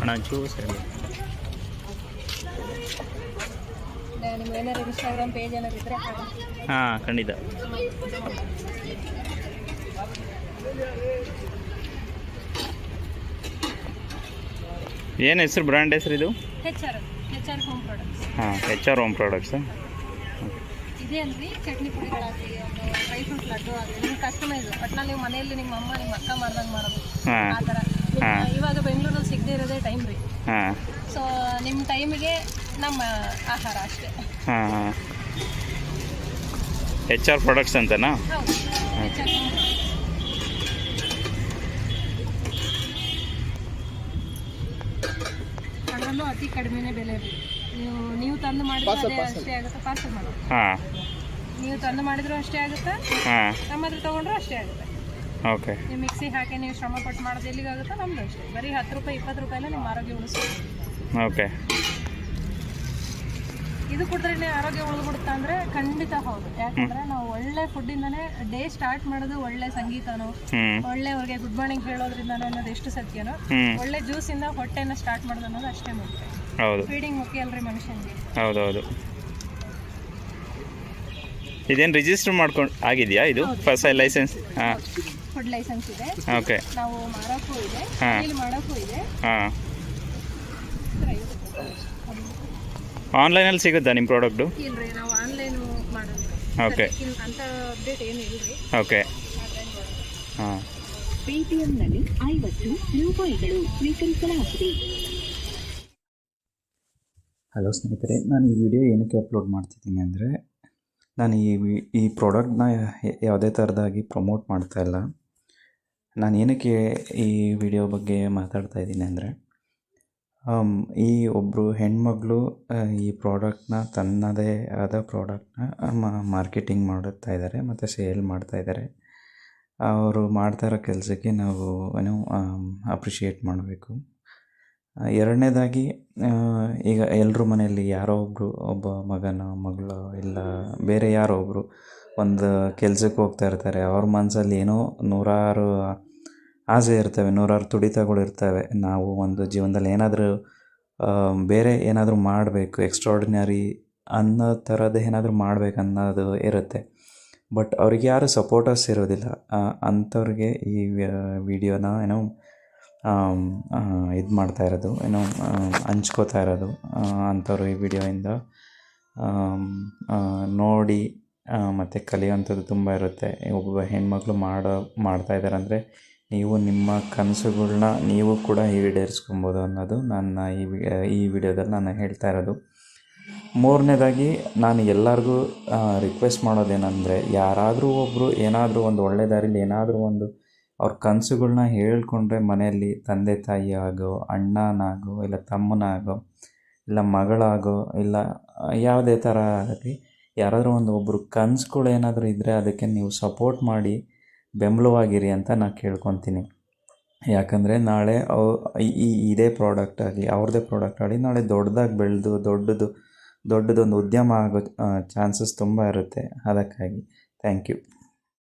ಅಣ್ಣ ಚೂಸ್ ಏನಾದ್ರು Instagram page ಏನಾದ್ರು ಇದ್ರೆ ಹಾಂ ಖಂಡಿತ. ಏನು ಹೆಸರು, ಬ್ರ್ಯಾಂಡ್ ಹೆಸರು ಇದು? H R home products. ಹಾಂ, HR ಹೋಮ್ ಪ್ರಾಡಕ್ಟ್ಸ್. ಇದೆ ಅಲ್ರಿ, ಚಟ್ನಿ ಪುಡಿಗಳಾಗಲಿ, ಒಂದು ಡ್ರೈ ಫ್ರೂಟ್ ಲಡ್ಡು ಆಗಲಿ, ನಿಮ್ಗೆ ಕಸ್ಟಮೈಸ್ ಒಟ್ಟಿನಲ್ಲಿ ನೀವು ಮನೆಯಲ್ಲಿ ನಿಮ್ಮ ಅಮ್ಮ ನಿಮ್ಮ ಅಕ್ಕ ಮಾಡ್ದಂಗೆ ಮಾಡೋದು ಆ ಥರ. ಇವಾಗ ಬೆಂಗಳೂರಲ್ಲಿ ಸಿಗದೆ ಇರೋದೇ ಟೈಮ್ ರೀ. ಸೊ ನಿಮ್ಮ ಟೈಮಿಗೆ ನಮ್ಮ ಆಹಾರ ಅಷ್ಟೇ. ಹಾಂ, HR ಪ್ರಾಡಕ್ಟ್ಸ್ ಅಂತನಾ? ಹೌದು, HR ಅದರಲ್ಲೂ ಅತಿ ಕಡಿಮೆನೇ ಬೆಲೆ ರೀ. ನೀವು ತಂದು ಮಾಡಿದ್ರೆ ಅಷ್ಟೇ ಆಗುತ್ತೆ. ಪಾರ್ಸಲ್ ಮಾಡೋದು ನೀವು ತಂದು ಮಾಡಿದ್ರು ಅಷ್ಟೇ ಆಗುತ್ತೆ, ನಮ್ಮ ಹತ್ರ ತೊಗೊಂಡ್ರು ಅಷ್ಟೇ ಆಗುತ್ತೆ. ಓಕೆ. ನೀವು ಮಿಕ್ಸಿ ಹಾಕಿ ನೀವು ಶ್ರಮ ಪಟ್ಟು ಮಾಡೋದು ಎಲ್ಲಿಗಾಗುತ್ತೆ ನಮ್ದು ಅಷ್ಟೇ. ಬರೀ 10 ರೂಪಾಯಿ 20 ರೂಪಾಯಿನ ನಿಮ್ಮ ಆರೋಗ್ಯ ಉಳಿಸ್ಬೋದು. ಓಕೆ. ಇದು ಕುಡಿದ್ರೆ ಆರೋಗ್ಯ ಉಳಿದ್ಬಿಡುತ್ತಾ ಅಂದರೆ ಖಂಡಿತ ಹೌದು. ಯಾಕಂದರೆ ನಾವು ಒಳ್ಳೆ ಫುಡ್ಡಿಂದನೇ ಡೇ ಸ್ಟಾರ್ಟ್ ಮಾಡೋದು. ಒಳ್ಳೆ ಸಂಗೀತನೋ, ಒಳ್ಳೆ ಅವ್ರಿಗೆ ಗುಡ್ ಮಾರ್ನಿಂಗ್ ಹೇಳೋದ್ರಿಂದನೋ ಅನ್ನೋದು ಎಷ್ಟು ಸತ್ಯನೋ, ಒಳ್ಳೆ ಜ್ಯೂಸಿಂದ ಹೊಟ್ಟೆನ ಸ್ಟಾರ್ಟ್ ಮಾಡೋದು ಅನ್ನೋದು ಅಷ್ಟೇ ಮುಖ್ಯ. ಹೌದು, ಫೀಡಿಂಗ್ ಮುಖ್ಯ ಅಲ್ರಿ ಮನುಷ್ಯನಿಗೆ. ಹೌದೌದು. ಇದೇನು ರಿಜಿಸ್ಟರ್ ಮಾಡ್ಕೊಂಡು ಆಗಿದೆಯಾ ಇದು? First license? ಹಾಂ, ಫುಡ್ ಲೈಸೆನ್ಸ್ ಇದೆ. ಓಕೆ. ನಾವು ಮಾರೋಕ್ಕೂ ಇದೆ, ಇಲ್ಲಿ ಮಾಡೋಕ್ಕೂ ಇದೆ. ಹಾಂ, ಆನ್ಲೈನಲ್ಲಿ ಸಿಗುತ್ತಾ ನಿಮ್ಮ ಪ್ರಾಡಕ್ಟು? ಇಲ್ರಿ, ನಾವು ಆನ್ಲೈನು ಮಾಡೋದು. ಓಕೆ. ಅಂತ ಅಪ್ಡೇಟ್ ಏನು ಇಲ್ರಿ. ಓಕೆ. ಹಾಂ. ಪೇಟಿಎಂನಲ್ಲಿ 50 ರೂಪಾಯಿಗಳು ಸ್ವೀಕರಿಸಲಾಗಿದೆ. ಹಲೋ ಸ್ನೇಹಿತರೆ, ನಾನು ಈ ವಿಡಿಯೋ ಏನಕ್ಕೆ ಅಪ್ಲೋಡ್ ಮಾಡ್ತಿದ್ದೀನಿ ಅಂದರೆ, ನಾನು ಈ ಪ್ರಾಡಕ್ಟ್ನ ಯಾವುದೇ ಥರದಾಗಿ ಪ್ರಮೋಟ್ ಮಾಡ್ತಾಯಿಲ್ಲ. ನಾನು ಏನಕ್ಕೆ ಈ ವಿಡಿಯೋ ಬಗ್ಗೆ ಮಾತಾಡ್ತಾ ಇದ್ದೀನಿ ಅಂದರೆ, ಈ ಒಬ್ಬರು ಹೆಣ್ಮಗಳು ಈ ಪ್ರಾಡಕ್ಟ್ನ ತನ್ನದೇ ಆದ ಪ್ರಾಡಕ್ಟ್ನ ಮಾರ್ಕೆಟಿಂಗ್ ಮಾಡುತ್ತಾ ಇದ್ದಾರೆ ಮತ್ತು ಸೇಲ್ ಮಾಡ್ತಾಯಿದ್ದಾರೆ. ಅವರು ಮಾಡ್ತಾ ಇರೋ ಕೆಲಸಕ್ಕೆ ನಾವು ಅಪ್ರಿಷಿಯೇಟ್ ಮಾಡಬೇಕು. ಎರಡನೇದಾಗಿ, ಈಗ ಎಲ್ಲರ ಮನೆಯಲ್ಲಿ ಯಾರೋ ಒಬ್ಬ ಮಗನೋ ಮಗಳೋ ಇಲ್ಲ ಬೇರೆ ಯಾರೋ ಒಬ್ಬರು ಒಂದು ಕೆಲಸಕ್ಕೆ ಹೋಗ್ತಾ ಇರ್ತಾರೆ. ಅವ್ರ ಮನಸ್ಸಲ್ಲಿ ಏನೋ ನೂರಾರು ಆಸೆ ಇರ್ತವೆ, ನೂರಾರು ತುಡಿತಗಳು ಇರ್ತವೆ. ನಾವು ಒಂದು ಜೀವನದಲ್ಲಿ ಏನಾದರೂ ಬೇರೆ ಏನಾದರೂ ಮಾಡಬೇಕು, ಎಕ್ಸ್ಟ್ರಾರ್ಡಿನರಿ ಅನ್ನೋ ಥರದ್ದು ಏನಾದರೂ ಮಾಡಬೇಕು ಅನ್ನೋದು ಇರುತ್ತೆ. ಬಟ್ ಅವ್ರಿಗೆ ಯಾರು ಸಪೋರ್ಟರ್ಸ್ ಇರೋದಿಲ್ಲ. ಅಂಥವ್ರಿಗೆ ಈ ವಿಡಿಯೋನ ಇದು ಮಾಡ್ತಾ ಇರೋದು, ಹಂಚ್ಕೋತಾ ಇರೋದು. ಅಂಥವ್ರು ಈ ವಿಡಿಯೋಯಿಂದ ನೋಡಿ ಮತ್ತು ಕಲಿಯುವಂಥದ್ದು ತುಂಬ ಇರುತ್ತೆ. ಒಬ್ಬ ಹೆಣ್ಮಕ್ಳು ಮಾಡ್ತಾಯಿದ್ದಾರೆ ಅಂದರೆ ನೀವು ನಿಮ್ಮ ಕನಸುಗಳ್ನ ನೀವು ಕೂಡ ಈಡೇರಿಸ್ಕೊಬೋದು ಅನ್ನೋದು ನನ್ನ ಈ ವಿಡಿಯೋದಲ್ಲಿ ನಾನು ಹೇಳ್ತಾ ಇರೋದು. ಮೂರನೇದಾಗಿ, ನಾನು ಎಲ್ಲರಿಗೂ ರಿಕ್ವೆಸ್ಟ್ ಮಾಡೋದೇನೆಂದರೆ, ಯಾರಾದರೂ ಒಬ್ಬರು ಏನಾದರೂ ಒಂದು ಒಳ್ಳೆ ದಾರಿಲಿ ಏನಾದರೂ ಒಂದು ಅವ್ರ ಕನಸುಗಳ್ನ ಹೇಳ್ಕೊಂಡ್ರೆ ಮನೆಯಲ್ಲಿ ತಂದೆ ತಾಯಿ ಆಗೋ, ಅಣ್ಣನಾಗೋ, ಇಲ್ಲ ತಮ್ಮನಾಗೋ, ಇಲ್ಲ ಮಗಳಾಗೋ, ಇಲ್ಲ ಯಾವುದೇ ಥರ ಆಗಲಿ, ಯಾರಾದರೂ ಒಬ್ಬರು ಕನಸುಗಳು ಏನಾದರೂ ಇದ್ದರೆ ಅದಕ್ಕೆ ನೀವು ಸಪೋರ್ಟ್ ಮಾಡಿ ಬೆಂಬಲವಾಗಿರಿ ಅಂತ ನಾನು ಕೇಳ್ಕೊತೀನಿ. ಯಾಕಂದರೆ ನಾಳೆ ಇದೇ ಪ್ರಾಡಕ್ಟ್ ಆಗಲಿ ಅವ್ರದ್ದೇ ಪ್ರಾಡಕ್ಟ್ ಆಗಲಿ ನಾಳೆ ದೊಡ್ಡದಾಗಿ ಬೆಳೆದು ದೊಡ್ಡದೊಂದು ಉದ್ಯಮ ಆಗೋ ಚಾನ್ಸಸ್ ತುಂಬ ಇರುತ್ತೆ. ಅದಕ್ಕಾಗಿ ಥ್ಯಾಂಕ್ ಯು.